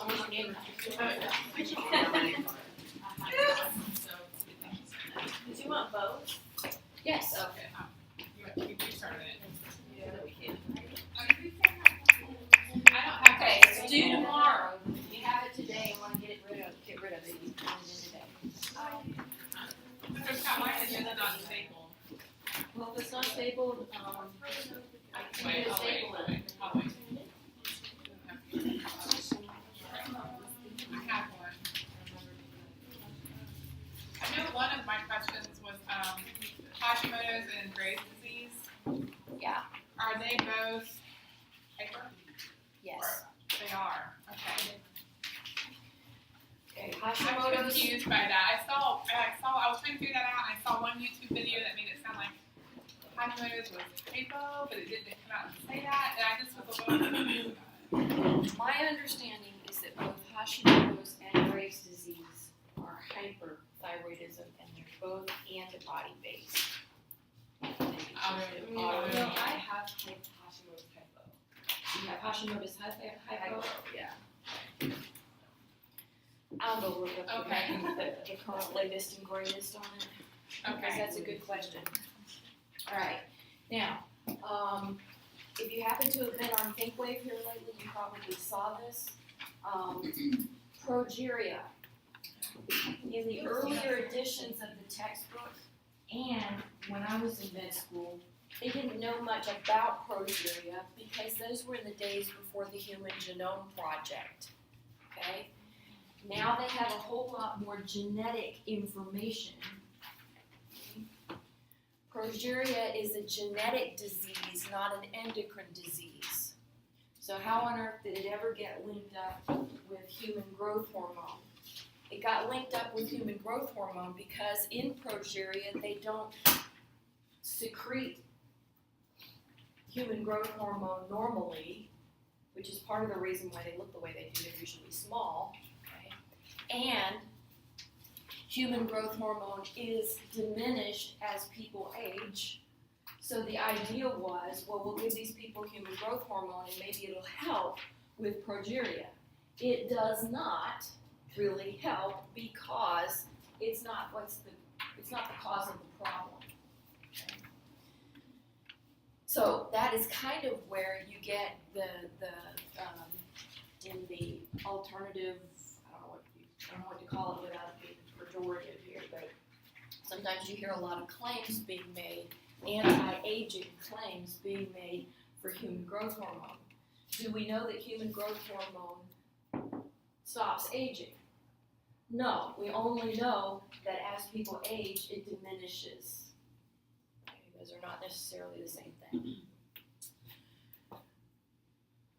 almost game night. Did you want both? Yes. Okay. You started it. Yeah, we can. Okay, it's due tomorrow. If you have it today and want to get rid of it, you can put it in today. There's got mine in there, not staple. Well, if it's not stapled, I can get a staple in it. I'll wait. I have one. I know one of my questions was Hashimoto's and Graves' disease. Yeah. Are they both hyper? Yes. They are. Okay. Okay, I'm Hashimoto's. confused by that. I was trying to figure that out. I saw one YouTube video that made it sound like Hashimoto's was hypo, but it didn't come out and say that, and I just was a little confused about it. My understanding is that both Hashimoto's and Graves' disease are hyperthyroidism, and they're both antibody-based. No, I have Hashimoto's hypo. You have Hashimoto's hypo? Yeah. I'll go look up Okay. the current latest and greatest on it. Because Okay. that's a good question. All right. Now, if you happen to have been on ThinkWave here lately, you probably saw this. Progeria. In the earlier editions of the textbook, and when I was in med school, they didn't know much about progeria because those were in the days before the Human Genome Project. Okay? Now they have a whole lot more genetic information. Progeria is a genetic disease, not an endocrine disease. So how on earth did it ever get linked up with human growth hormone? It got linked up with human growth hormone because in progeria they don't secrete human growth hormone normally, which is part of the reason why they look the way they do. They're usually small. Okay? And human growth hormone is diminished as people age. So the idea was, well, we'll give these people human growth hormone and maybe it'll help with progeria. It does not really help because it's not the cause of the problem. Okay? So that is kind of where you get in the alternative, I don't know what to call it without being pejorative here, but sometimes you hear a lot of claims being made, anti-aging claims being made for human growth hormone. Do we know that human growth hormone stops aging? No, we only know that as people age, it diminishes. Okay, those are not necessarily the same thing.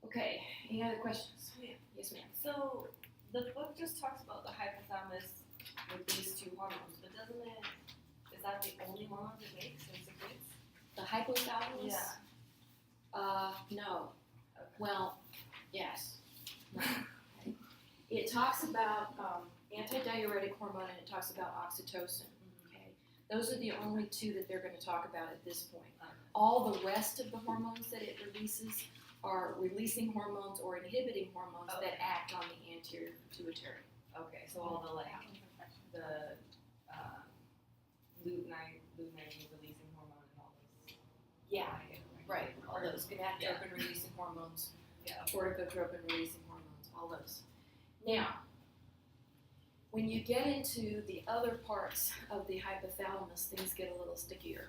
Okay, any other questions? Yes, ma'am. So the book just talks about the hypothalamus with these two hormones, but doesn't it? Is that the only hormones it makes and secretes? The hypothalamus? Yeah. No. Okay. Well, yes. No. Okay. It talks about antidiuretic hormone and it talks about oxytocin. Okay. Those are the only two that they're going to talk about at this point. All the rest of the hormones that it releases are releasing hormones or inhibiting hormones that act on the anterior pituitary. Okay, so all the the luteinizing releasing hormone and all those. Yeah, right. All those gonadotropin releasing hormones, corticotropin releasing hormones, all those. Now, when you get into the other parts of the hypothalamus, things get a little stickier.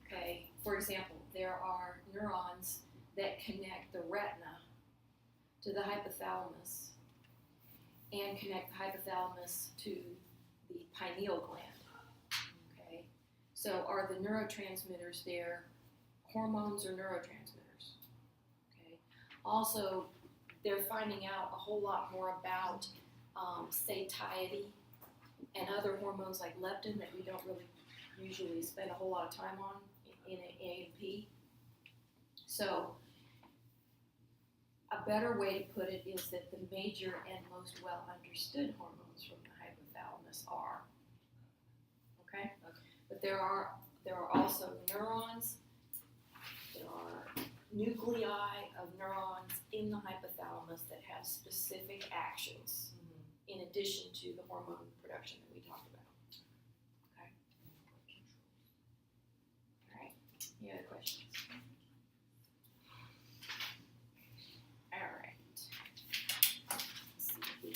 Okay, for example, there are neurons that connect the retina to the hypothalamus and connect the hypothalamus to the pineal gland. Okay, so are the neurotransmitters there hormones or neurotransmitters? Okay, also they're finding out a whole lot more about satiety and other hormones like leptin that we don't really usually spend a whole lot of time on in A&P. So a better way to put it is that the major and most well understood hormones from the hypothalamus are, okay? But there are also neurons, there are nuclei of neurons in the hypothalamus that have has specific actions in addition to the hormone production that we talked about. Okay? All right. Any other questions? All right. Let's see what we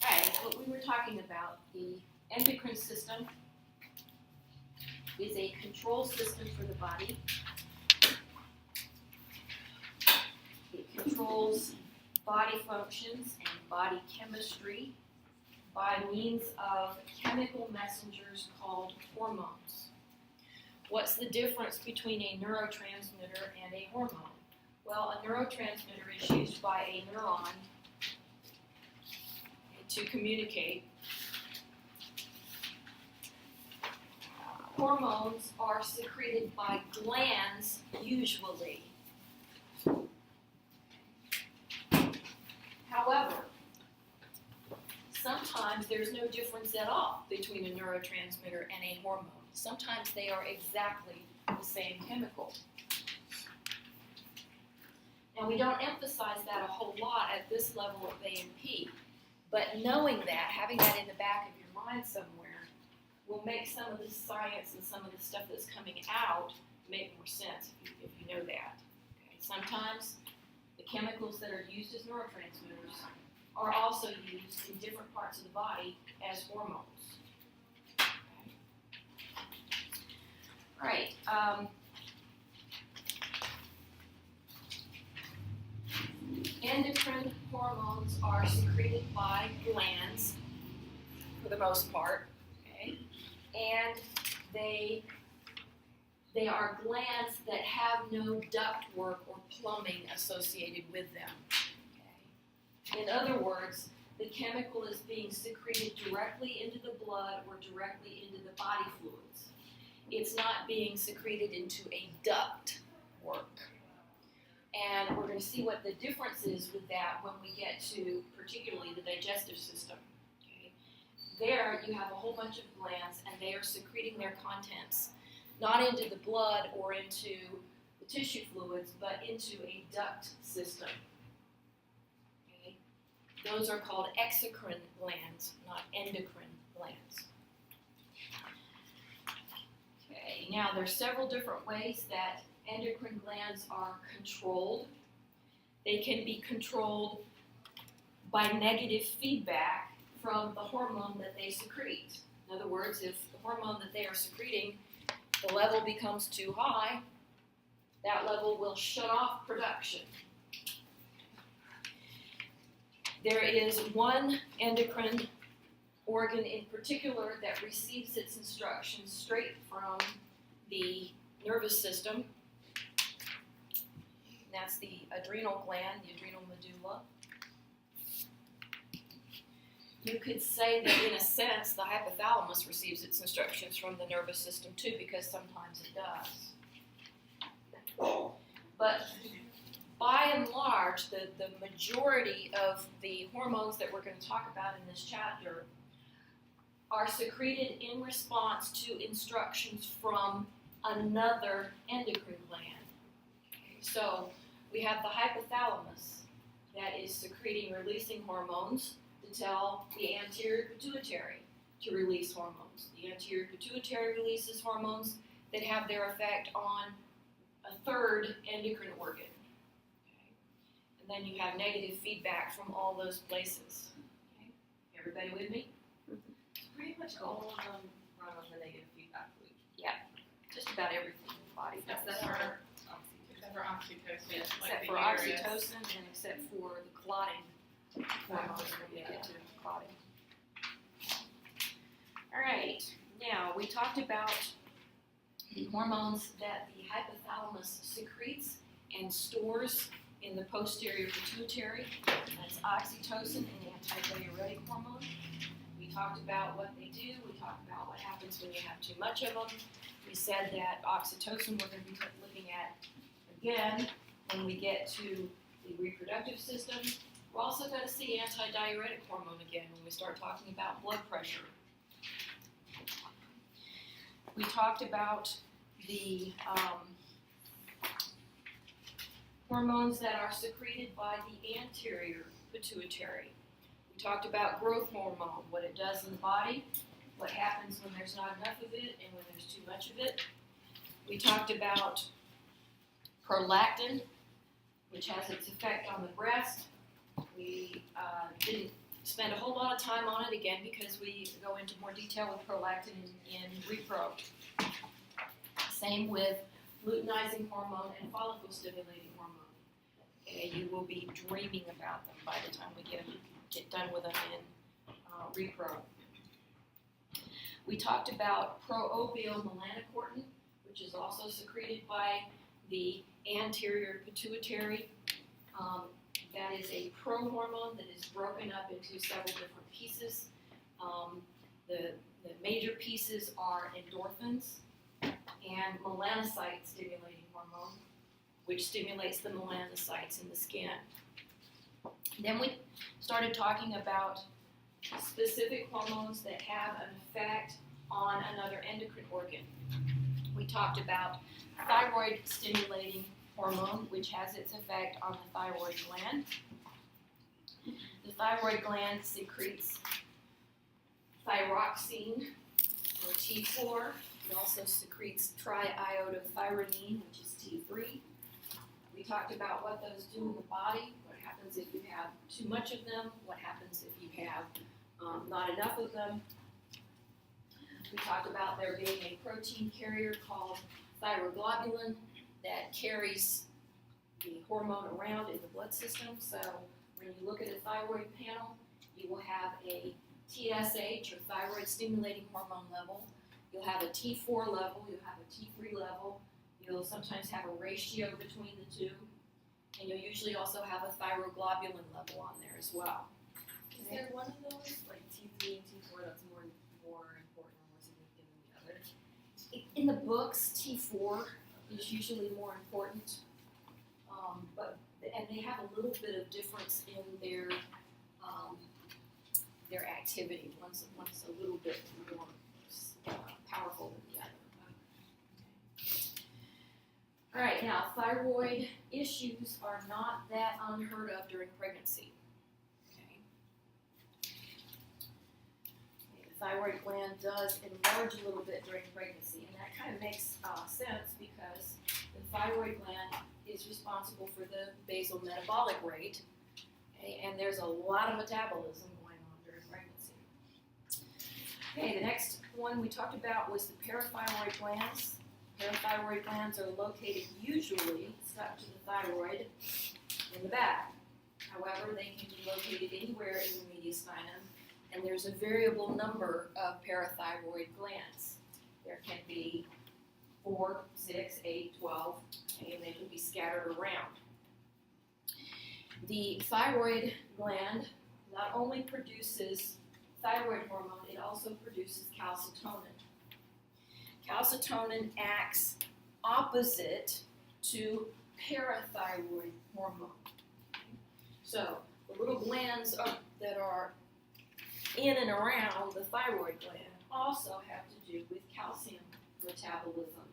All right, what we were talking about, the endocrine system is a control system for the body. It controls body functions and body chemistry by means of chemical messengers called hormones. What's the difference between a neurotransmitter and a hormone? Well, a neurotransmitter is used by a neuron to communicate. Hormones are secreted by glands usually. However, sometimes there's no difference at all between a neurotransmitter and a hormone. Sometimes they are exactly the same chemical. Now, we don't emphasize that a whole lot at this level of A&P, but knowing that, having that in the back of your mind somewhere, will make some of the science and some of the stuff that's coming out make more sense if you know that. Okay? Sometimes the chemicals that are used as neurotransmitters are also used in different parts of the body as hormones. Okay? All right. Endocrine hormones are secreted by glands for the most part, okay? And they are glands that have no ductwork or plumbing associated with them. Okay? In other words, the chemical is being secreted directly into the blood or directly into the body fluids. It's not being secreted into a ductwork. And we're going to see what the difference is with that when we get to particularly the digestive system. Okay? There you have a whole bunch of glands and they are secreting their contents, not into the blood or into the tissue fluids, but into a duct system. Okay? Those are called exocrine glands, not endocrine glands. Okay, now there's several different ways that endocrine glands are controlled. They can be controlled by negative feedback from the hormone that they secrete. In other words, if the hormone that they are secreting, the level becomes too high, that level will shut off production. There is one endocrine organ in particular that receives its instructions straight from the nervous system. That's the adrenal gland, the adrenal medulla. You could say that in a sense the hypothalamus receives its instructions from the nervous system too, because sometimes it does. But by and large, the majority of the hormones that we're going to talk about in this chapter are secreted in response to instructions from another endocrine gland. Okay, so we have the hypothalamus that is secreting, releasing hormones to tell the anterior pituitary to release hormones. The anterior pituitary releases hormones that have their effect on a third endocrine organ. Okay? And then you have negative feedback from all those places. Okay? Everybody with me? Pretty much all of them run on the negative feedback loop. Just about everything in the body does. Except for oxytocin. Except for oxytocin and except for the clotting hormones when we get to clotting. All right, now we talked about the hormones that the hypothalamus secretes and stores in the posterior pituitary. That's oxytocin and antidiuretic hormone. We talked about what they do. We talked about what happens when you have too much of them. We said that oxytocin we're going to be looking at again when we get to the reproductive system. We're also going to see antidiuretic hormone again when we start talking about blood pressure. We talked about the hormones that are secreted by the anterior pituitary. We talked about growth hormone, what it does in the body, what happens when there's not enough of it and when there's too much of it. We talked about prolactin, which has its effect on the breast. We didn't spend a whole lot of time on it again because we go into more detail with prolactin in repro. Same with luteinizing hormone and follicle stimulating hormone. Okay, you will be dreaming about them by the time we get done with them in repro. We talked about pro-ovial melanocortin, which is also secreted by the anterior pituitary. That is a pro-hormone that is broken up into several different pieces. The major pieces are endorphins and melanocyte stimulating hormone, which stimulates the melanocytes in the skin. Then we started talking about specific hormones that have an effect on another endocrine organ. We talked about thyroid stimulating hormone, which has its effect on the thyroid gland. The thyroid gland secretes thyroxine, or T4. It also secretes triiodothyronine, which is T3. We talked about what those do in the body, what happens if you have too much of them, what happens if you have not enough of them. We talked about there being a protein carrier called thyroglobulin that carries the hormone around in the blood system. So when you look at a thyroid panel, you will have a TSH, or thyroid stimulating hormone level. You'll have a T4 level, you'll have a T3 level. You'll sometimes have a ratio between the two. And you'll usually also have a thyroglobulin level on there as well. Is there one of those, like T3 and T4, that's more important or more significant than the other? In the books, T4 is usually more important, and they have a little bit of difference in their activity. One's a little bit more powerful than the other. All right, now thyroid issues are not that unheard of during pregnancy. Okay. The thyroid gland does enlarge a little bit during pregnancy, and that kind of makes sense because the thyroid gland is responsible for the basal metabolic rate, okay, and there's a lot of metabolism going on during pregnancy. Okay, the next one we talked about was the parathyroid glands. Parathyroid glands are located usually stuck to the thyroid in the back. However, they can be located anywhere in the mediastinum, and there's a variable number of parathyroid glands. There can be 4, 6, 8, 12, and they can be scattered around. The thyroid gland not only produces thyroid hormone, it also produces calcitonin. Calcitonin acts opposite to parathyroid hormone. So the little glands that are in and around the thyroid gland also have to do with calcium metabolism,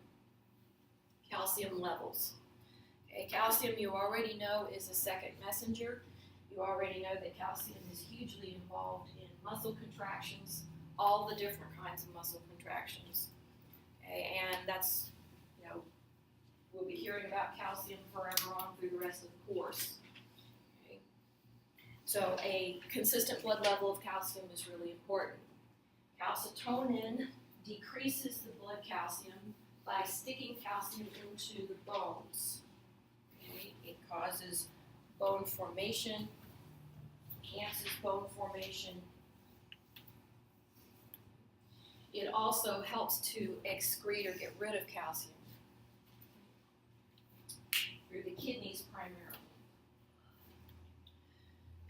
calcium levels. Okay, calcium, you already know, is a second messenger. You already know that calcium is hugely involved in muscle contractions, all the different kinds of muscle contractions. Okay, and that's, we'll be hearing about calcium forever on through the rest of the course. Okay. So a consistent blood level of calcium is really important. Calcitonin decreases the blood calcium by sticking calcium into the bones. Okay. It causes bone formation, enhances bone formation. It also helps to excrete or get rid of calcium through the kidneys primarily.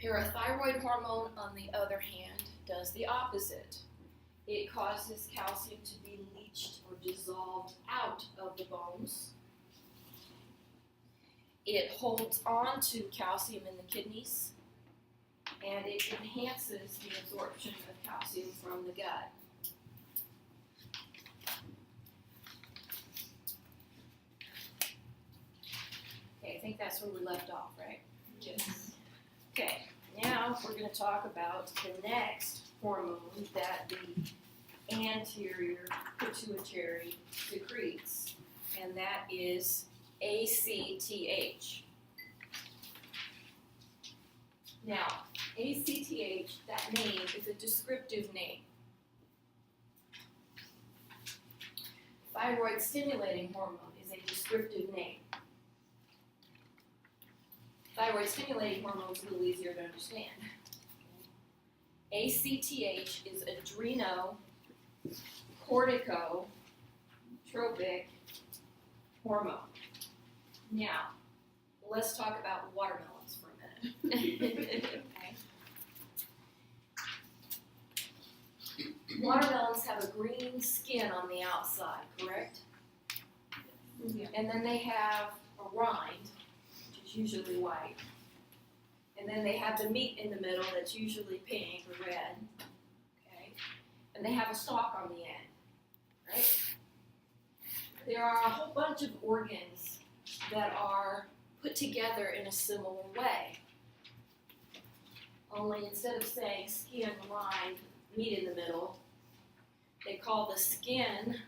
Parathyroid hormone, on the other hand, does the opposite. It causes calcium to be leached or dissolved out of the bones. It holds on to calcium in the kidneys, and it enhances the absorption of calcium from the gut. Okay, think that's where we left off, right? Yes. Okay, now we're going to talk about the next hormone that the anterior pituitary secretes, and that is ACTH. Now, ACTH, that name is a descriptive name. Thyroid stimulating hormone is a descriptive name. Thyroid stimulating hormone is a little easier to understand. ACTH is adrenocorticotropic hormone. Now, let's talk about watermelons for a minute. Okay. Watermelons have a green skin on the outside, correct? Yeah. And then they have a rind, which is usually white. And then they have the meat in the middle that's usually pink or red. Okay? And they have a stalk on the end, right? There are a whole bunch of organs that are put together in a similar way. Only instead of saying skin, rind, meat in the middle, they call the skin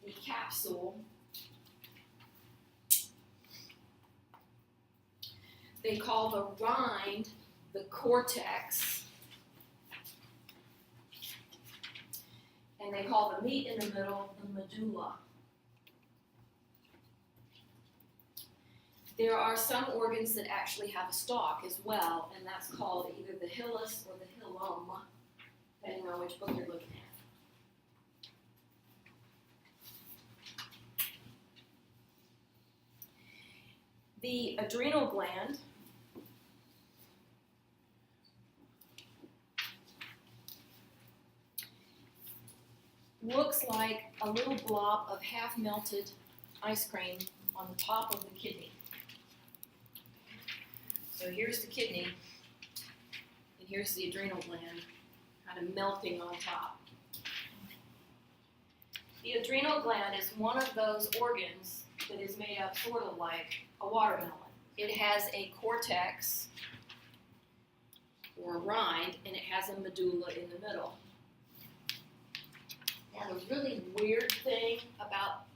the capsule. They call the rind the cortex. And they call the meat in the middle the medulla. There are some organs that actually have a stalk as well, and that's called either the hilus or the hilum, depending on which book you're looking at. The adrenal gland looks like a little blob of half-melted ice cream on the top of the kidney. So here's the kidney, and here's the adrenal gland, kind of melting on top. The adrenal gland is one of those organs that is made up sort of like a watermelon. It has a cortex, or a rind, and it has a medulla in the middle. Now, the really weird thing about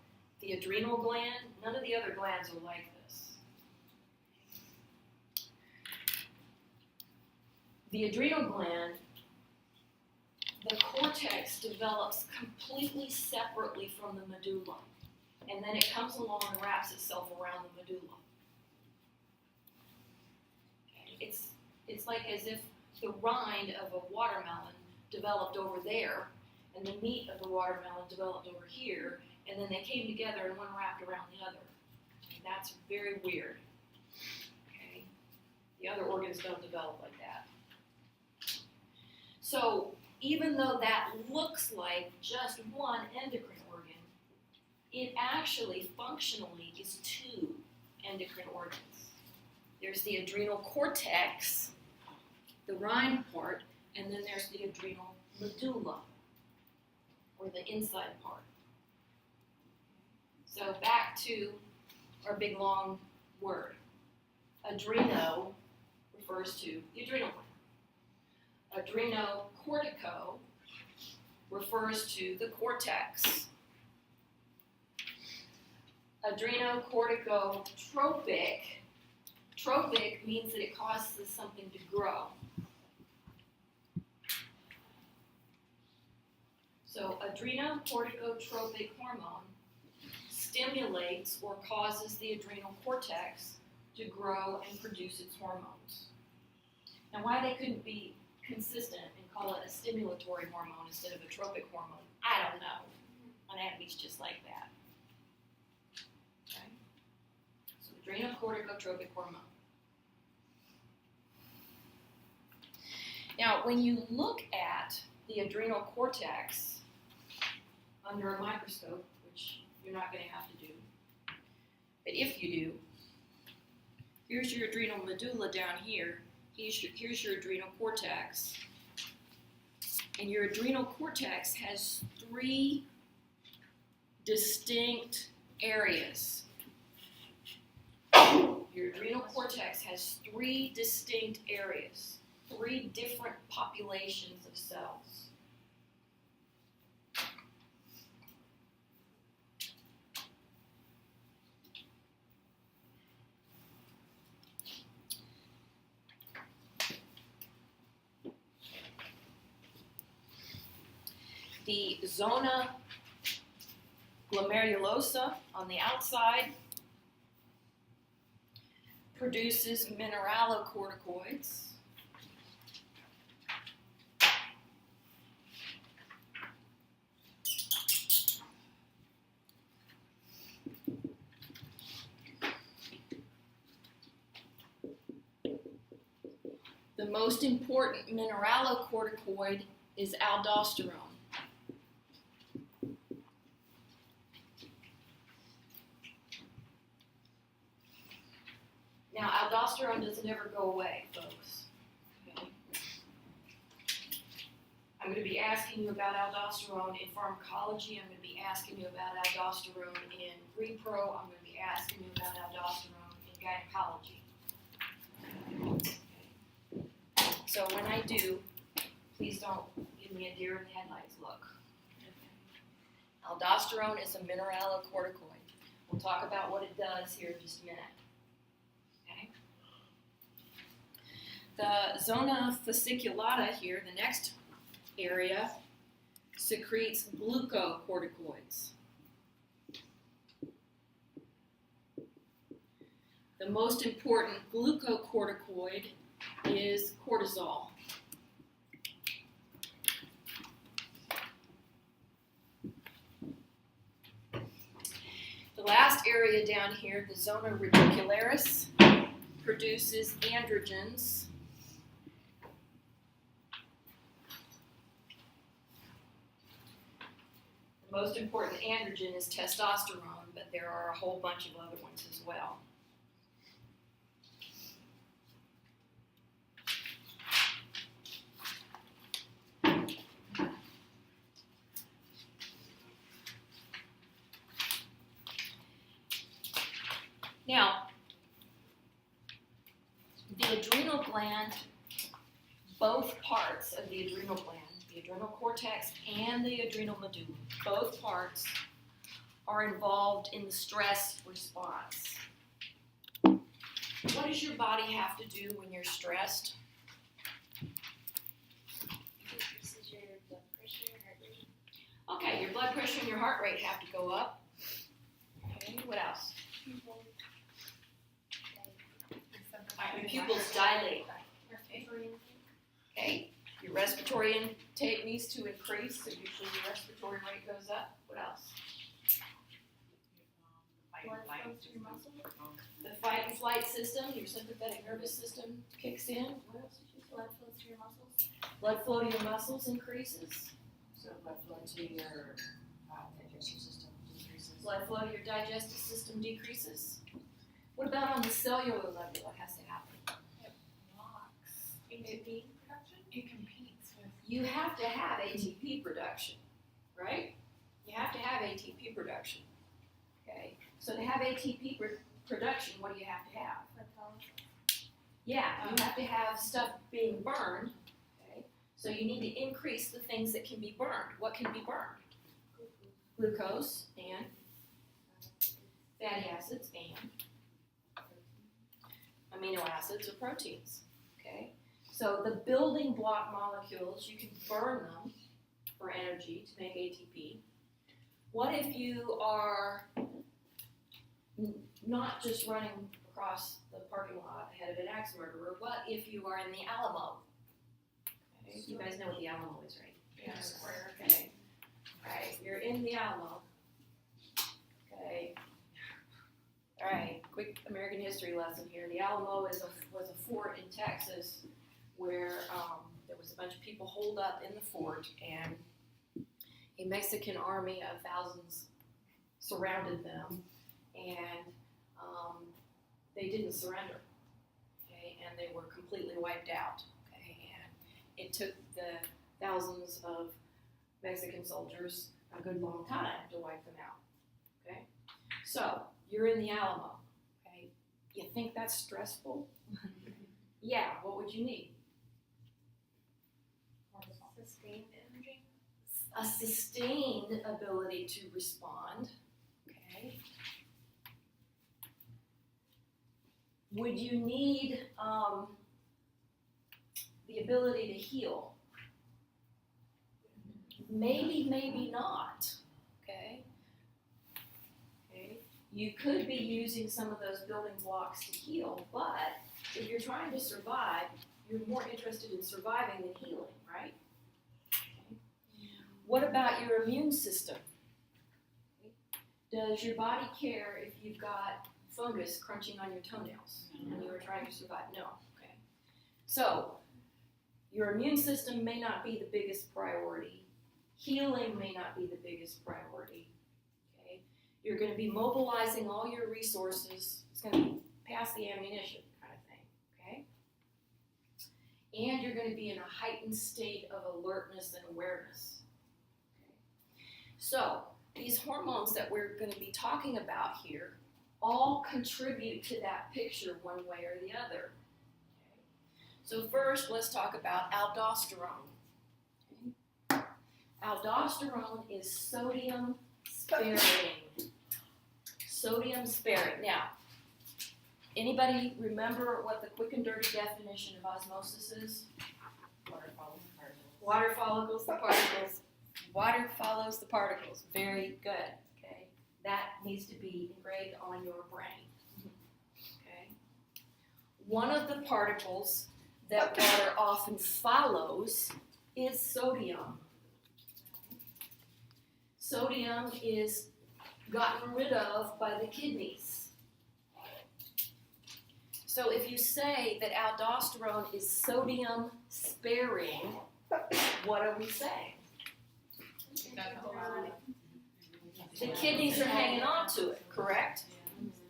the adrenal gland, none of the other glands are like this. The adrenal gland, the cortex develops completely separately from the medulla, and then it comes along and wraps itself around the medulla. Okay. It's like as if the rind of a watermelon developed over there, and the meat of the watermelon developed over here, and then they came together and one wrapped around the other. And that's very weird. Okay? The other organs don't develop like that. So even though that looks like just one endocrine organ, it actually functionally is two endocrine organs. There's the adrenal cortex, the rind part, and then there's the adrenal medulla, or the inside part. So back to our big long word. Adreno refers to the adrenal gland. Adrenocortico refers to the cortex. Adrenocorticotropic, tropic means that it causes something to grow. So adrenocorticotropic hormone stimulates or causes the adrenal cortex to grow and produce its hormones. Now, why they couldn't be consistent and call it a stimulatory hormone instead of a tropic hormone, I don't know. Anatomy's just like that. Okay? So adrenocorticotropic hormone. Now, when you look at the adrenal cortex under a microscope, which you're not going to have to do, but if you do, here's your adrenal medulla down here. Here's your adrenal cortex. And your adrenal cortex has three distinct areas. Your adrenal cortex has 3 distinct areas, 3 different populations of cells. The zona glomerulosa on the outside produces mineralocorticoids. The most important mineralocorticoid is aldosterone. Now, aldosterone doesn't ever go away, folks. Okay. I'm going to be asking you about aldosterone in pharmacology. I'm going to be asking you about aldosterone in repro. I'm going to be asking you about aldosterone in gynecology. Okay. So when I do, please don't give me a deer in the headlights look. Aldosterone is a mineralocorticoid. We'll talk about what it does here in just a minute. The zona fasciculata here, the next area, secretes glucocorticoids. The most important glucocorticoid is cortisol. The last area down here, the zona radicularis, produces androgens. The most important androgen is testosterone, but there are a whole bunch of other ones as well. Now, the adrenal gland, both parts of the adrenal gland, the adrenal cortex and the adrenal medulla, both parts are involved in the stress response. What does your body have to do when you're stressed? Increases your blood pressure, heart rate. Okay, your blood pressure and your heart rate have to go up. Okay, what else? Your pupils dilate. Okay, your respiratory intake needs to increase, so usually your respiratory rate goes up. What else? Blood flows to your muscles. The fight and flight system, your sympathetic nervous system kicks in. What else did you say? Blood flows to your muscles. Blood flow to your muscles increases. So blood flow to your digestive system decreases. Blood flow to your digestive system decreases. What about on the cellular level? What has to happen? ATP production? It competes with. You have to have ATP production, right? You have to have ATP production. Okay, so to have ATP production, what do you have to have? Yeah, you have to have stuff being burned. Okay, so you need to increase the things that can be burned. What can be burned? Glucose and fatty acids and amino acids or proteins. Okay, so the building block molecules, you can burn them for energy to make ATP. What if you are not just running across the parking lot ahead of an axe murderer? What if you are in the Alamo? Okay. You guys know what the Alamo is, right? Yeah, square. Okay. Alright, you're in the Alamo. Okay. Alright, quick American history lesson here. The Alamo was a fort in Texas where there was a bunch of people holed up in the fort, and a Mexican army of thousands surrounded them, and they didn't surrender, okay, and they were completely wiped out, okay, and it took the thousands of Mexican soldiers a good long time to wipe them out, okay. So you're in the Alamo, okay. You think that's stressful? Yeah, what would you need? Sustained energy. A sustained ability to respond. Okay. Would you need the ability to heal? Maybe, maybe not. Okay. Okay. You could be using some of those building blocks to heal, but if you're trying to survive, you're more interested in surviving than healing, right? Okay. What about your immune system? Does your body care if you've got fungus crunching on your toenails when you were trying to survive? No. Okay. So, your immune system may not be the biggest priority. Healing may not be the biggest priority. Okay. You're going to be mobilizing all your resources. It's going to be past the ammunition kind of thing. Okay. And you're going to be in a heightened state of alertness and awareness. Okay. So, these hormones that we're going to be talking about here all contribute to that picture one way or the other. Okay. So first, let's talk about aldosterone. Okay. Aldosterone is sodium sparing. Sodium sparing. Now, anybody remember what the quick and dirty definition of osmosis is? Water follows the particles. Water follows the particles. Water follows the particles. Very good. Okay, that needs to be engraved on your brain. Okay. One of the particles that water often follows is sodium. Sodium is gotten rid of by the kidneys. So if you say that aldosterone is sodium sparing, what are we saying? The kidneys are hanging on to it, correct?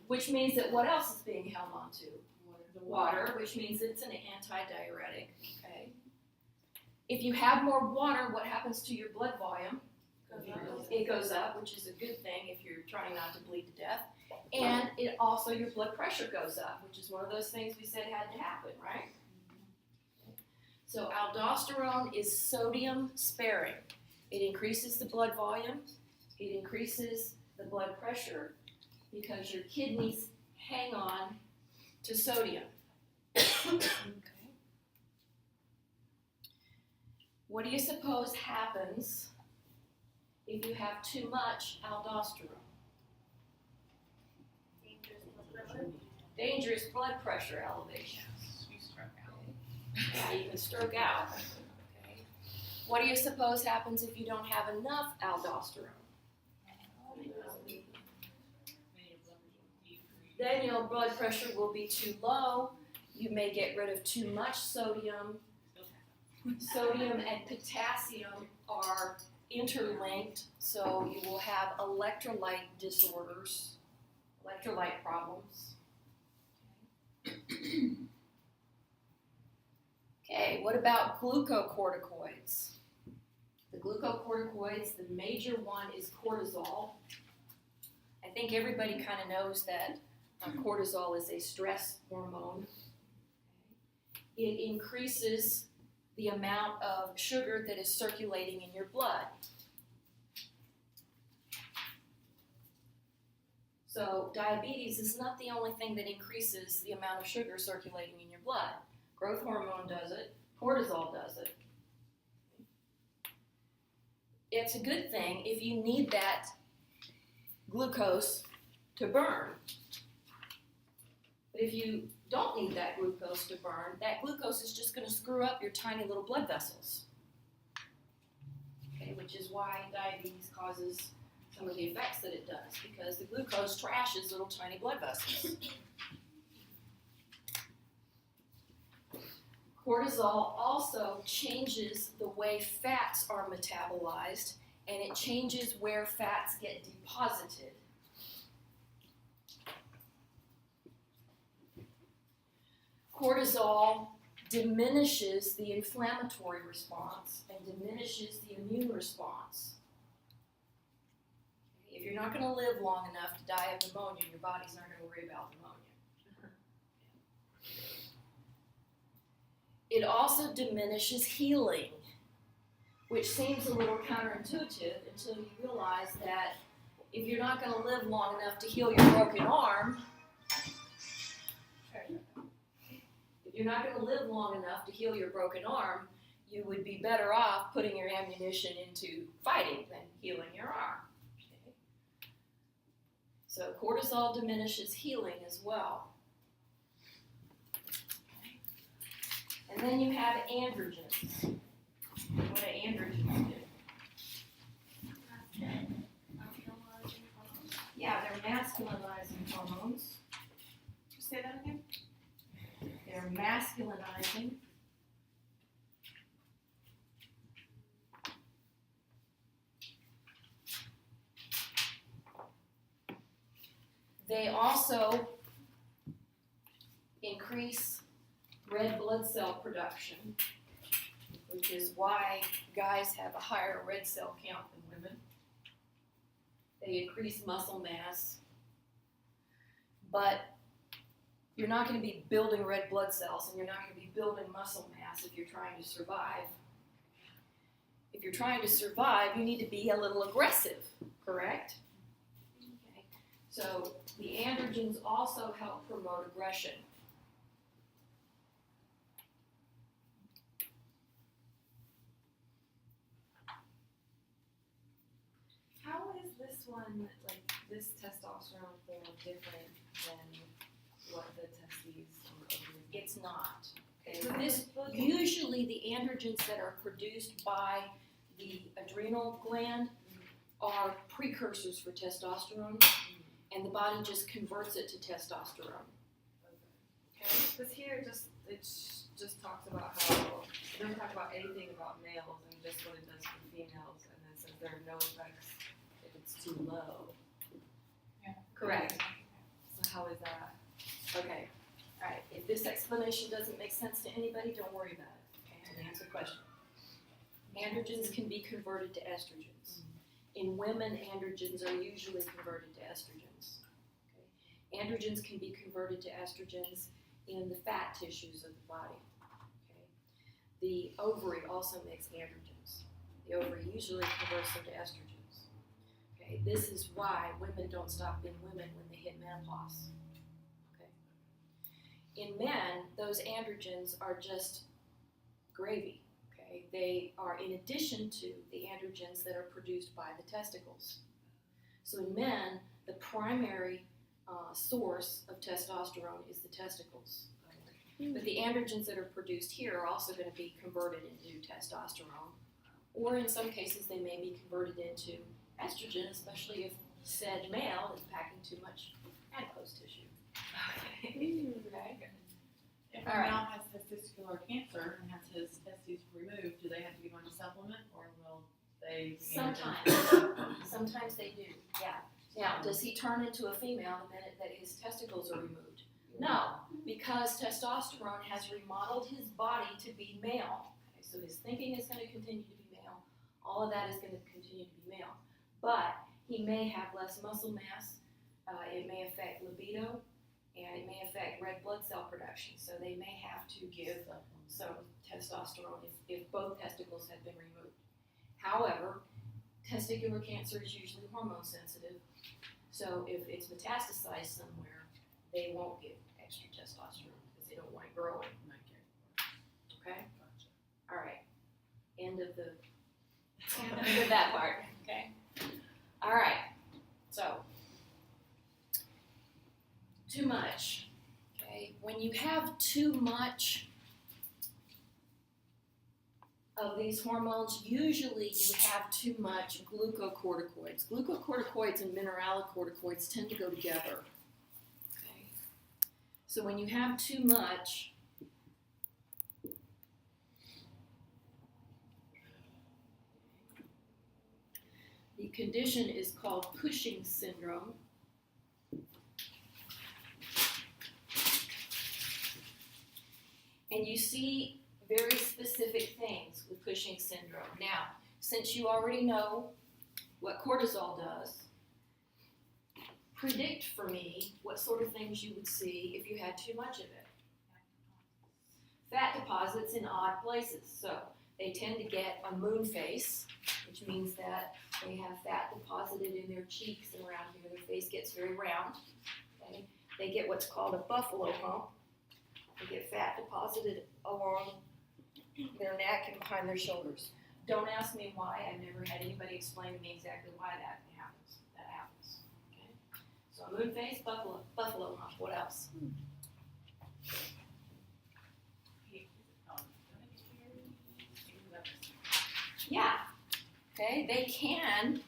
Which means that what else is being held on to? Water, which means it's an antidiuretic, okay? If you have more water, what happens to your blood volume? It goes up, which is a good thing if you're trying not to bleed to death. And it also, your blood pressure goes up, which is one of those things we said had to happen, right? So aldosterone is sodium sparing. It increases the blood volume. It increases the blood pressure because your kidneys hang on to sodium. Okay. What do you suppose happens if you have too much aldosterone? Dangerous blood pressure elevation. You struck out. Yeah, you can stroke out. Okay. What do you suppose happens if you don't have enough aldosterone? Then your blood pressure will be too low. You may get rid of too much sodium. Sodium and potassium are interlinked, so you will have electrolyte disorders, electrolyte problems. Okay, what about glucocorticoids? The glucocorticoids, the major one is cortisol. I think everybody kind of knows that cortisol is a stress hormone. It increases the amount of sugar that is circulating in your blood. So diabetes is not the only thing that increases the amount of sugar circulating in your blood. Growth hormone does it. Cortisol does it. It's a good thing if you need that glucose to burn. But if you don't need that glucose to burn, that glucose is just going to screw up your tiny little blood vessels. Okay, which is why diabetes causes some of the effects that it does, because the glucose trashes little tiny blood vessels. Cortisol also changes the way fats are metabolized, and it changes where fats get deposited. Cortisol diminishes the inflammatory response and diminishes the immune response. If you're not going to live long enough to die of pneumonia, your body's not going to worry about pneumonia. It also diminishes healing, which seems a little counterintuitive until you realize that if you're not going to live long enough to heal your broken arm, you would be better off putting your ammunition into fighting than healing your arm. Okay? So cortisol diminishes healing as well. Okay. And then you have androgens. What do androgens do? Yeah, they're masculinizing hormones. Just say that again. They're masculinizing. They also increase red blood cell production, which is why guys have a higher red cell count than women. They increase muscle mass, but you're not going to be building red blood cells and you're not going to be building muscle mass if you're trying to survive. If you're trying to survive, you need to be a little aggressive, correct? Okay. So the androgens also help promote aggression. How is this one, like this testosterone form, different than what the testes or ovaries? It's not. Okay. So This usually the androgens that are produced by the adrenal gland are precursors for testosterone, and the body just converts it to testosterone. Okay. Because here it just talks about how it doesn't talk about anything about males and just what it does for females, and then says there are no effects if it's too low. Yeah. Correct. So how is that? Okay. All right. If this explanation doesn't make sense to anybody, don't worry about it. Okay. I'll answer the question. Androgens can be converted to estrogens. In women, androgens are usually converted to estrogens. Okay. Androgens can be converted to estrogens in the fat tissues of the body. Okay. The ovary also makes androgens. The ovary usually converts them to estrogens. Okay. This is why women don't stop being women when they hit menopause. Okay. In men, those androgens are just gravy. Okay. They are in addition to the androgens that are produced by the testicles. So in men, the primary source of testosterone is the testicles. But the androgens that are produced here are also going to be converted into testosterone, or in some cases they may be converted into estrogen, especially if said male is packing too much adipose tissue. Okay. If a All right. male has testicular cancer and has his testes removed, do they have to give him a supplement, or will they? Sometimes they do, yeah. Now, does he turn into a female the minute that his testicles are removed? No, because testosterone has remodeled his body to be male. Okay, so his thinking is going to continue to be male. All of that is going to continue to be male. But he may have less muscle mass. It may affect libido, and it may affect red blood cell production. So they may have to give some testosterone if both testicles have been removed. However, testicular cancer is usually hormone sensitive. So if it's metastasized somewhere, they won't give extra testosterone because they don't want it growing. Okay? All right. End of that part. Okay? All right. So, too much. Okay? When you have too much of these hormones, usually you have too much glucocorticoids. Glucocorticoids and mineralocorticoids tend to go together. Okay? So when you have too much, the condition is called Cushing's syndrome. And you see very specific things with Cushing's syndrome. Now, since you already know what cortisol does, predict for me what sort of things you would see if you had too much of it. fat deposits in odd places. So they tend to get a moon face, which means that they have fat deposited in their cheeks and around here. Their face gets very round. Okay? They get what's called a buffalo hump. They get fat deposited along their neck and behind their shoulders. Don't ask me why. I've never had anybody explain to me exactly why that happens. Okay? So a moon face, buffalo hump. What else? Yeah. Okay, they can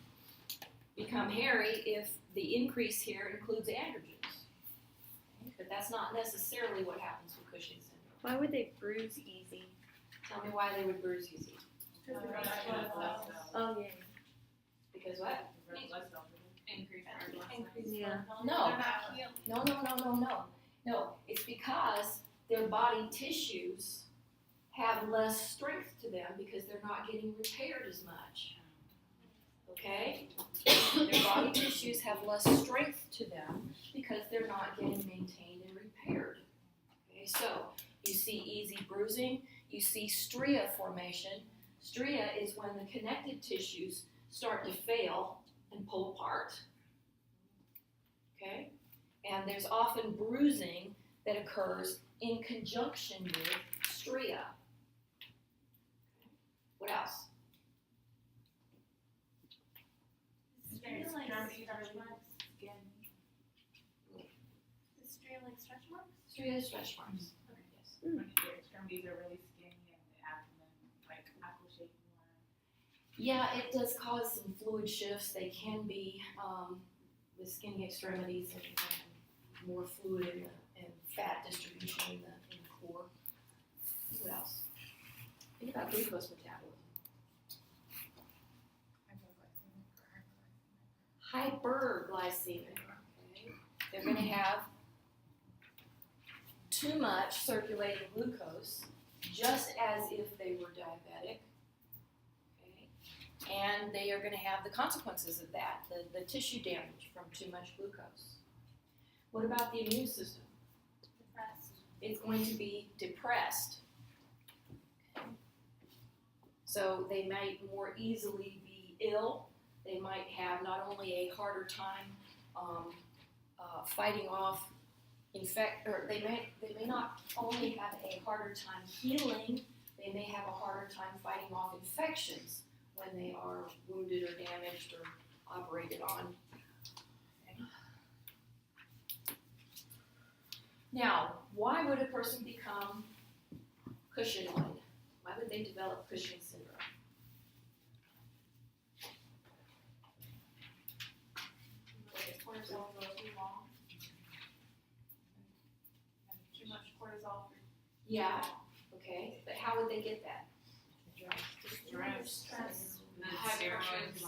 become hairy if the increase here includes androgens. Okay? But that's not necessarily what happens with Cushing's syndrome. Why would they bruise easy? Tell me why they would bruise easy. Oh yeah. Because what? Increase Yeah. No. No, it's because their body tissues have less strength to them because they're not getting repaired as much. Okay? Their body tissues have less strength to them because they're not getting maintained and repaired. Okay, so you see easy bruising, you see stria formation. Stria is when the connective tissues start to fail and pull apart. Okay? And there's often bruising that occurs in conjunction with stria. What else? Stria is stretch marks. Yes. When your extremities are really skinny and the abdomen like apple shaped more. Yeah, it does cause some fluid shifts. They can be with skinny extremities and more fluid and fat distribution in the core. What else? Think about glucose metabolism. Hyperglycemic. Okay. They're going to have too much circulating glucose, just as if they were diabetic. Okay. And they are going to have the consequences of that, the tissue damage from too much glucose. What about the immune system? Depressed. It's going to be depressed. Okay. So they might more easily be ill. They might have not only a harder time fighting off they may not only have a harder time healing, they may have a harder time fighting off infections when they are wounded or damaged or operated on. Okay. Now, why would a person become Cushingoid? Why would they develop Cushing's syndrome? Cortisol goes too long. Too much cortisol. Yeah, okay, but how would they get that? Stress.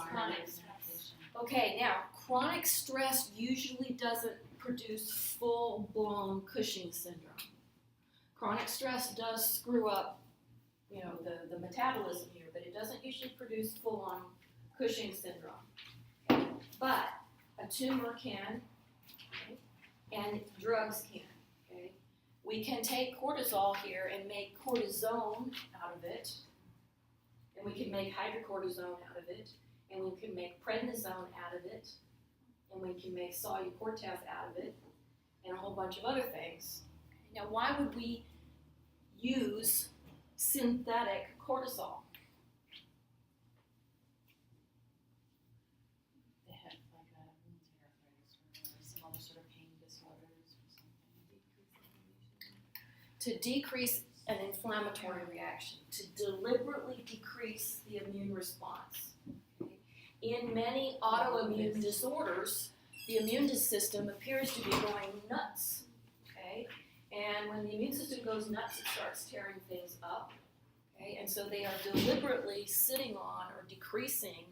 Chronic stress. Okay, now, chronic stress usually doesn't produce full-blown Cushing's syndrome. Chronic stress does screw up, the metabolism here, but it doesn't usually produce full-on Cushing's syndrome. Okay? But a tumor can, okay? And drugs can. Okay? We can take cortisol here and make cortisone out of it, and we can make hydrocortisone out of it, and we can make prednisone out of it, and we can make solucortef out of it, and a whole bunch of other things. Now, why would we use synthetic cortisol? They have like a rheumatoid arthritis or some other sort of pain disorders or something. To decrease an inflammatory reaction, to deliberately decrease the immune response. Okay? In many autoimmune disorders, the immune system appears to be going nuts. Okay? And when the immune system goes nuts, it starts tearing things up. Okay? And so they are deliberately sitting on or decreasing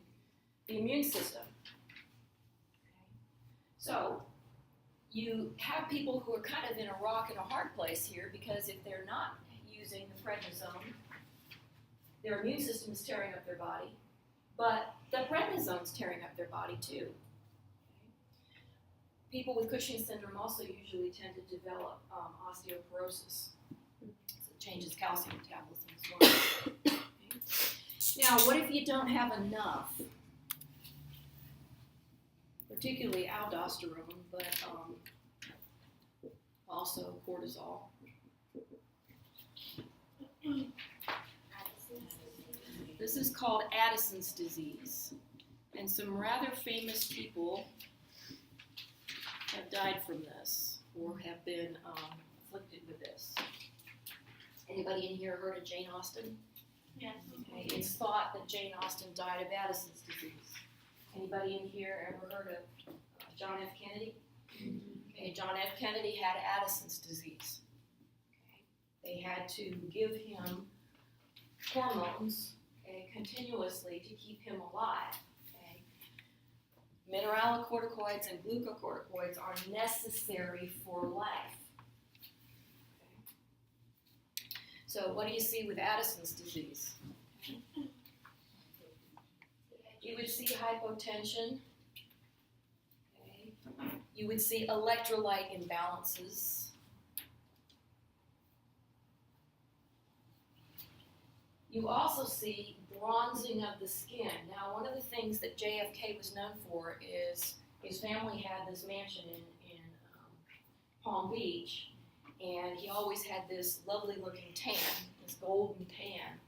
the immune system. Okay? So you have people who are kind of in a rock and a hard place here, because if they're not using the prednisone, their immune system is tearing up their body, but the prednisone's tearing up their body too. Okay? People with Cushing's syndrome also usually tend to develop osteoporosis. So changes calcium metabolism as well. Now, what if you don't have enough? Particularly aldosterone, but also cortisol. This is called Addison's disease, and some rather famous people have died from this or have been afflicted with this. Anybody in here heard of Jane Austen? Yes. Okay, it's thought that Jane Austen died of Addison's disease. Anybody in here ever heard of John F. Kennedy? Okay, John F. Kennedy had Addison's disease. Okay, they had to give him hormones continuously to keep him alive. Okay, mineralocorticoids and glucocorticoids are necessary for life. So what do you see with Addison's disease? You would see hypotension. Okay. You would see electrolyte imbalances. You also see bronzing of the skin. Now, one of the things that JFK was known for is his family had this mansion in Palm Beach, and he always had this lovely looking tan, this golden tan.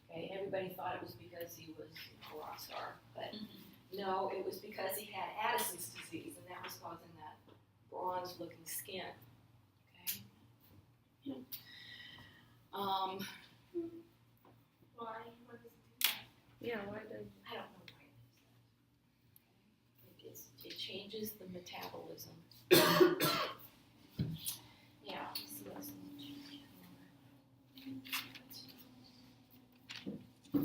Okay, everybody thought it was because he was a rock star, but no, it was because he had Addison's disease, and that was causing that bronze looking skin. Okay. Why? What does it do that? Yeah, why does I don't know why it does that. It changes the metabolism. Yeah. See, that's What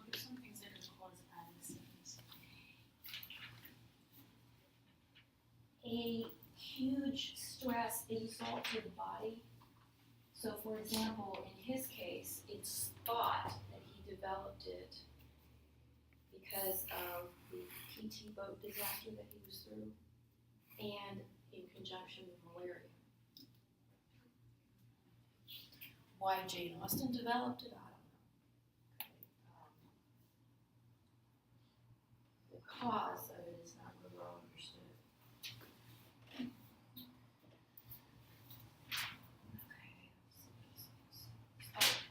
are some things that are cause Addison's? a huge stress insult to the body. So, for example, in his case, it's thought that he developed it because of the PT boat disaster that he was through and in conjunction with malaria. Why Jane Austen developed it, I don't know. The cause of it is not really well understood.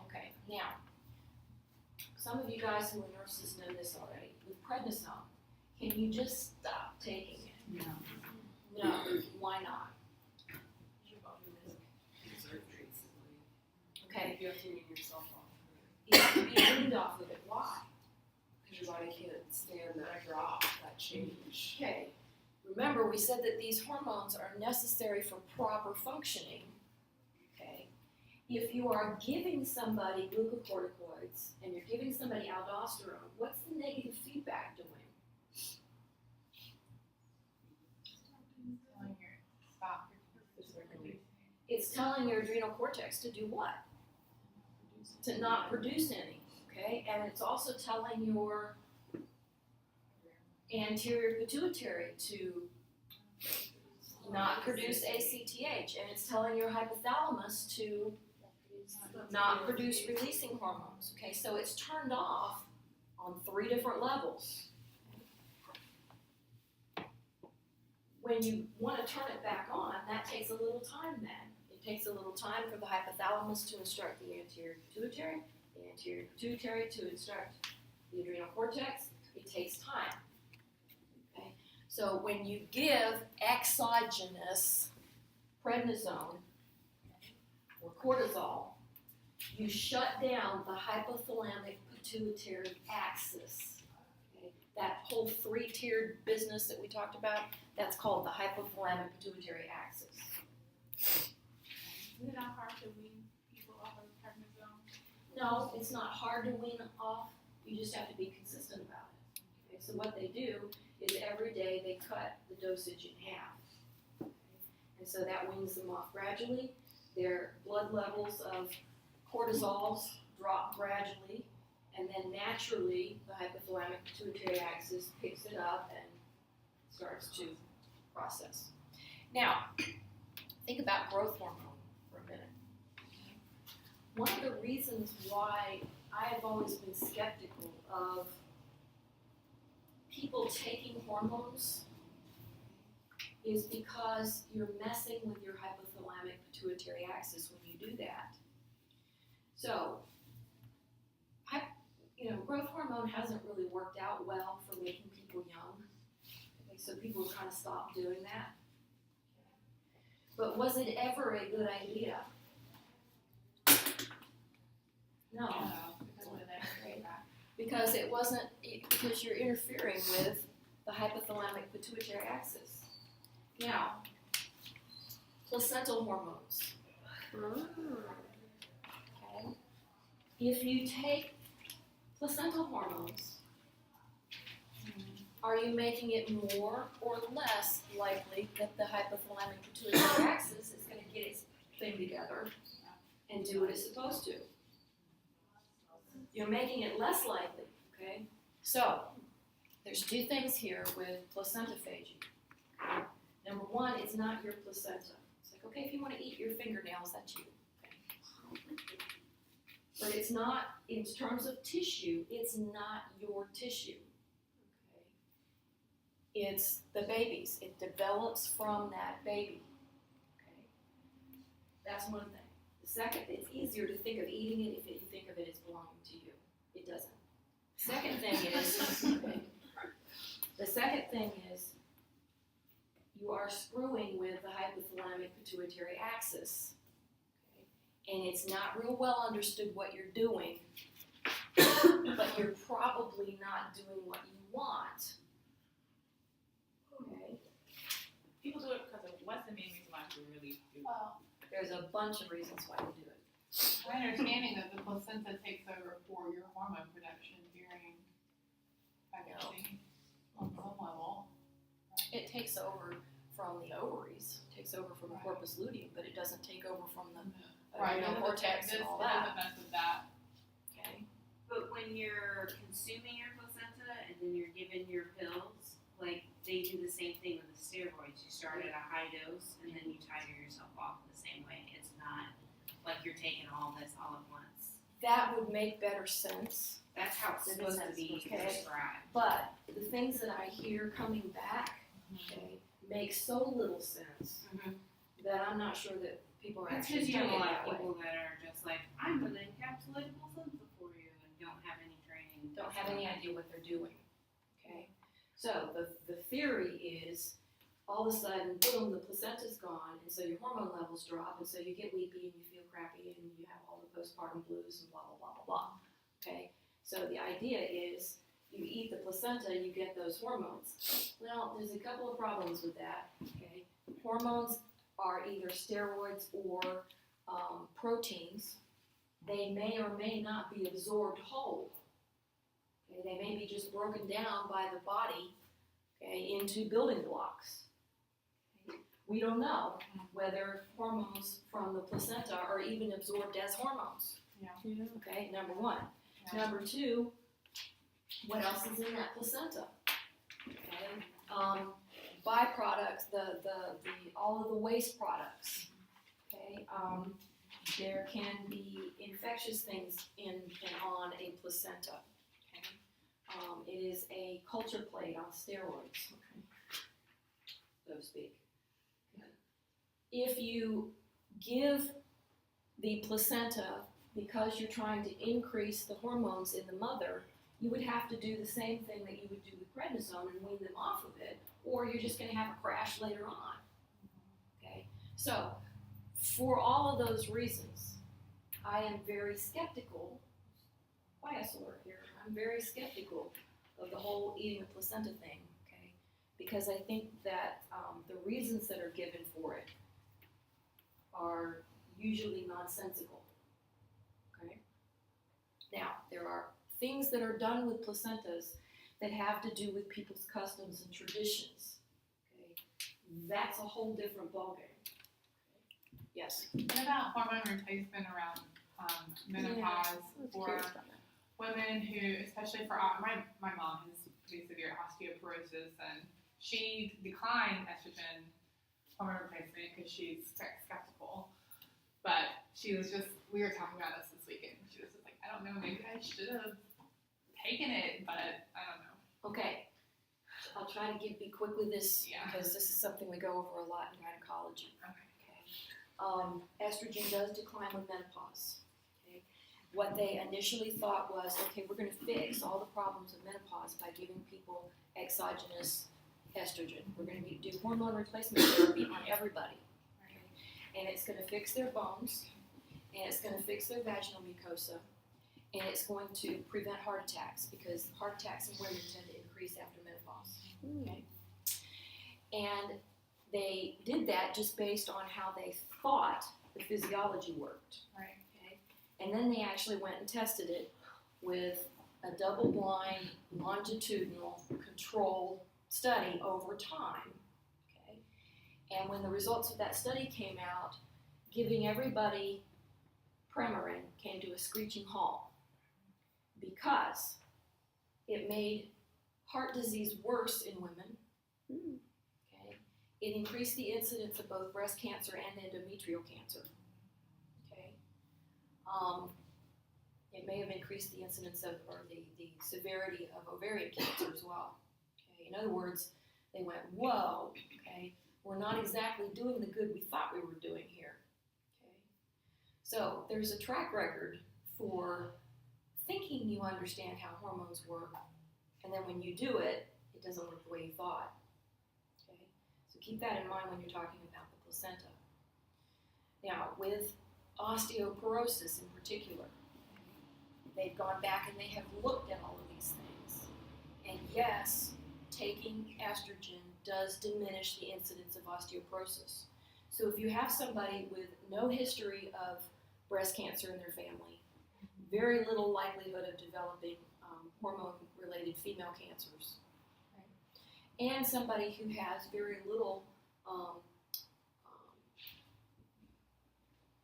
Okay, now, some of you guys who are nurses know this already. With prednisone, can you just stop taking it? No. No, why not? Okay, You have to wean yourself off. you have to be weaned off of it. Why? Because your body can't stand that drop, that change. Okay, remember we said that these hormones are necessary for proper functioning. Okay, if you are giving somebody glucocorticoids and you're giving somebody aldosterone, what's the negative feedback doing? Telling her, stop. It's telling your adrenal cortex to do what? To not produce any, okay? And it's also telling your anterior pituitary to not produce ACTH, and it's telling your hypothalamus to not produce releasing hormones, okay? So it's turned off on 3 different levels. When you want to turn it back on, that takes a little time then. It takes a little time for the hypothalamus to instruct the anterior pituitary to instruct the adrenal cortex. It takes time. Okay? So when you give exogenous prednisone or cortisol, you shut down the hypothalamic pituitary axis. Okay? That whole 3-tiered business that we talked about, that's called the hypothalamic pituitary axis. Is it not hard to wean people off of prednisone? No, it's not hard to wean off. You just have to be consistent about it. Okay, so what they do is every day they cut the dosage in half. Okay, and so that weans them off gradually. Their blood levels of cortisols drop gradually, and then naturally the hypothalamic pituitary axis picks it up and starts to process. Now, think about growth hormone for a minute. one of the reasons why I have always been skeptical of people taking hormones is because you're messing with your hypothalamic pituitary axis when you do that. So, growth hormone hasn't really worked out well for making people young. Okay, so people kind of stopped doing that. But was it ever a good idea? No. Because it wasn't, because you're interfering with the hypothalamic pituitary axis. Now, placental hormones. Okay. If you take placental hormones, are you making it more or less likely that the hypothalamic pituitary axis is going to get its thing together and do what it's supposed to? You're making it less likely, okay? So, there's two things here with placentophagy. Number one, it's not your placenta. It's like, okay, if you want to eat your fingernails, that's you. Okay. But it's not, in terms of tissue, it's not your tissue. Okay. It's the baby's. It develops from that baby. Okay. That's one thing. The second, it's easier to think of eating it if you think of it as belonging to you. It doesn't. Second thing is, you are screwing with the hypothalamic pituitary axis. Okay? And it's not real well understood what you're doing, but you're probably not doing what you want. Okay? People do it because of what's the main reason why people really do it? Well, there's a bunch of reasons why you do it. My understanding that the placenta takes over for your hormone production during pregnancy on some level. It takes over from the ovaries, takes over from the corpus luteum, but it doesn't take over from the cortex and all that. Doesn't mess with that. Okay. But when you're consuming your placenta and then you're given your pills, like they do the same thing with the steroids. You start at a high dose and then you tighten yourself off the same way. It's not like you're taking all this all at once. That would make better sense. That's how it's supposed to be prescribed. But the things that I hear coming back, okay, make so little sense that I'm not sure that people are It's actually because you doing have a it lot of that way. people that are just like, I'm going to encapsulate placenta for you and don't have any training. Don't have any idea what they're doing. Okay? So the theory is all of a sudden, boom, the placenta's gone, and so your hormone levels drop, and so you get weepy and you feel crappy and you have all the postpartum blues and blah, blah, blah, blah, blah. Okay? So the idea is you eat the placenta, you get those hormones. Well, there's a couple of problems with that. Okay? Hormones are either steroids or proteins. They may or may not be absorbed whole. Okay? They may be just broken down by the body, okay, into building blocks. Okay? We don't know whether hormones from the placenta are even absorbed as hormones. Yeah. Okay, number one. Yeah. Number two, what else is in that placenta? Okay, byproducts, all of the waste products. Okay, there can be infectious things in and on a placenta. Okay, it is a culture plate on steroids, okay, so to speak. Okay. If you give the placenta because you're trying to increase the hormones in the mother, you would have to do the same thing that you would do with prednisone and wean them off of it, or you're just going to have a crash later on. Okay, so for all of those reasons, I am very skeptical. Bias alert here. I'm very skeptical of the whole eating a placenta thing. Okay, because I think that the reasons that are given for it are usually nonsensical. Okay. Now there are things that are done with placentas that have to do with people's customs and traditions. Okay, that's a whole different ballgame. Okay. Yes. What about hormone replacement around menopause for women who, especially for my mom has pretty severe osteoporosis and she declined estrogen hormone replacement because she's skeptical, but she was just, we were talking about this weekend. She was just like, I don't know, maybe I should have taken it, but I don't know. Okay, I'll try to be quick with this Yeah. because this is something we go over a lot in gynecology. Okay. Estrogen does decline with menopause. Okay, what they initially thought was, okay, we're going to fix all the problems of menopause by giving people exogenous estrogen. We're going to do hormone replacement therapy on everybody, okay? And it's going to fix their bones, and it's going to fix their vaginal mucosa, and it's going to prevent heart attacks because heart attacks in women tend to increase after menopause. Okay, and they did that just based on how they thought the physiology worked. Right. Okay, and then they actually went and tested it with a double-blind, longitudinal, controlled study over time. Okay, and when the results of that study came out, giving everybody Premarin came to a screeching halt because it made heart disease worse in women. Okay, it increased the incidence of both breast cancer and endometrial cancer. Okay, it may have increased the incidence of, or the severity of ovarian cancer as well. Okay, in other words, they went, whoa, okay, we're not exactly doing the good we thought we were doing here. Okay, so there's a track record for thinking you understand how hormones work, and then when you do it, it doesn't work the way you thought. Okay, so keep that in mind when you're talking about the placenta. Now, with osteoporosis in particular, they've gone back and they have looked at all of these things. And yes, taking estrogen does diminish the incidence of osteoporosis. So if you have somebody with no history of breast cancer in their family, very little likelihood of developing hormone-related female cancers, right? And somebody who has very little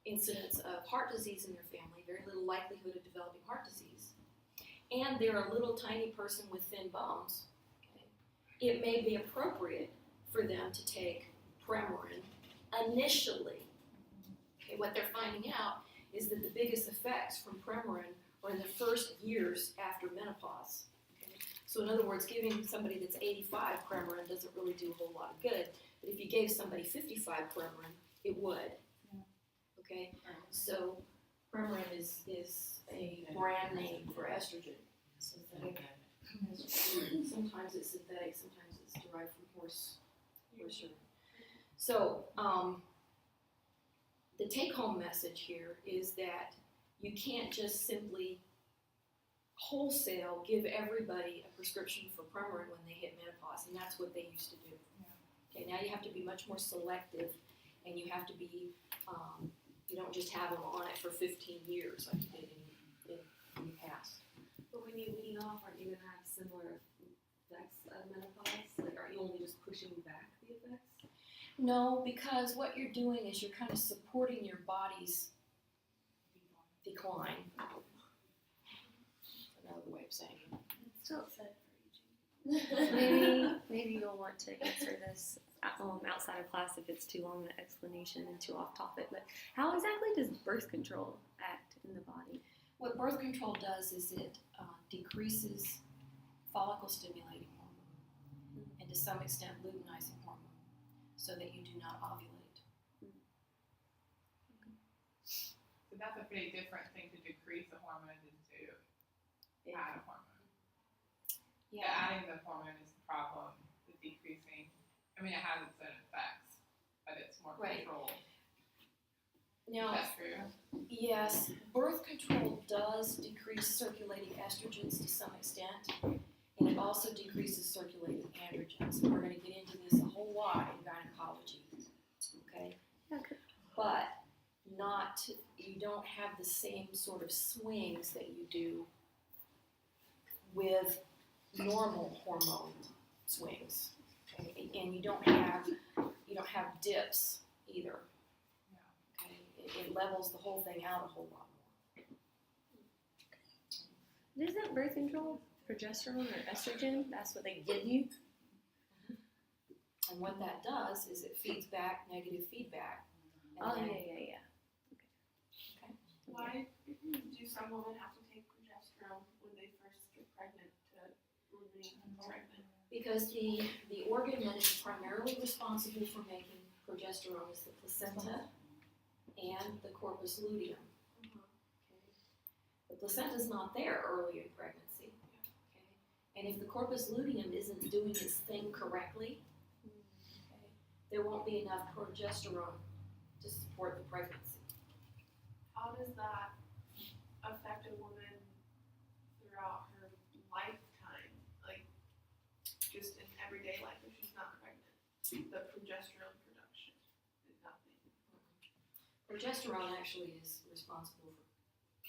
incidence of heart disease in their family, very little likelihood of developing heart disease, and they're a little tiny person with thin bones, okay, it may be appropriate for them to take Premarin initially. Okay, what they're finding out is that the biggest effects from Premarin are in the first years after menopause. Okay? So in other words, giving somebody that's 85 Premarin doesn't really do a whole lot of good, but if you gave somebody 55 Premarin, it would. Okay, so Premarin is a brand name for estrogen. Synthetic. Sometimes it's synthetic, sometimes it's derived from horse urine. So the take-home message here is that you can't just simply wholesale give everybody a prescription for Premarin when they hit menopause, and that's what they used to do. Okay, now you have to be much more selective, and you have to be you don't just have them on it for 15 years like you did in the past. But when you wean off, aren't you going to have similar effects of menopause? Like, aren't you only just pushing back the effects? No, because what you're doing is you're kind of supporting your body's decline. That's another way of saying it. So maybe you'll want to answer this outside of class if it's too long an explanation and too off topic. But how exactly does birth control act in the body? What birth control does is it decreases follicle stimulating hormone and to some extent luteinizing hormone so that you do not ovulate. So that's a pretty different thing to decrease a hormone than to add a hormone. Yeah. Adding the hormone is the problem. The decreasing, I mean, it has its own effects, but it's more Right. controlled. Now, That's true. yes, birth control does decrease circulating estrogens to some extent, and it also decreases circulating androgens. And we're going to get into this a whole lot in gynecology, okay? Okay. But you don't have the same sort of swings that you do with normal hormone swings, okay? And you don't have dips either. Okay? It levels the whole thing out a whole lot more. Isn't birth control progesterone or estrogen? That's what they give you? And what that does is it feeds back negative feedback. And Oh, then yeah. some women have to take progesterone when they first get pregnant to remain pregnant? Because the organ that is primarily responsible for making progesterone is the placenta and the corpus luteum. Okay. The placenta's not there early in pregnancy. Okay. And if the corpus luteum isn't doing its thing correctly, okay, there won't be enough progesterone to support the pregnancy. How does that affect a woman throughout her lifetime? Like, just in everyday life if she's not pregnant? The progesterone production is nothing. Progesterone actually is responsible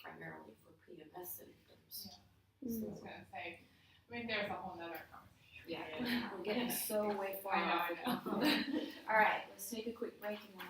primarily for PMS symptoms. I was gonna say, I mean, there's a whole nother conversation. Yeah, we're getting so way far I know, off. I know. All right, let's take a quick break and we'll